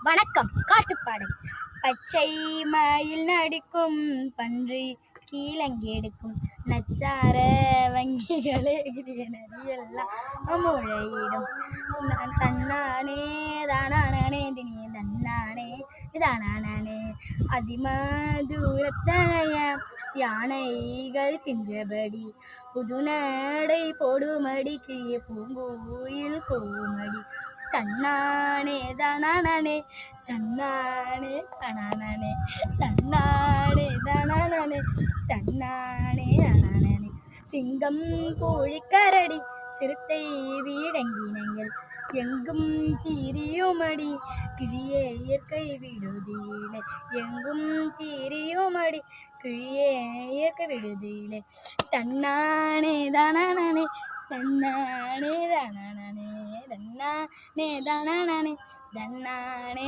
வணக்கம். காட்டுப்பாடை. பச்சை மயில் நடிக்கும் பன்றி கீழங்கெடுக்கும் நச்சார வங்கிகளே நதியெல்லாம் முளையிடும் தன்னானே தானே தினிய தன்னானே தானே அதிமதூரத்தனைய யானைகள் தின்றபடி புதுநடை போடுமடி கிழிய பூங்குயில் கோமடி தன்னானே தானே தன்னானே தனானே தன்னானே தானே தன்னானே தானே சிங்கம் கோழிக்கரடி சிறுத்தை வீடங்கினங்கள் எங்கும் தீரியுமடி கிழியே இயற்கை விடுதியிலே எங்கும் தீரியுமடி கிழியே இயற்கை விடுதியிலே தன்னானே தானே தன்னானே தானே தன்னானே தானே தன்னானே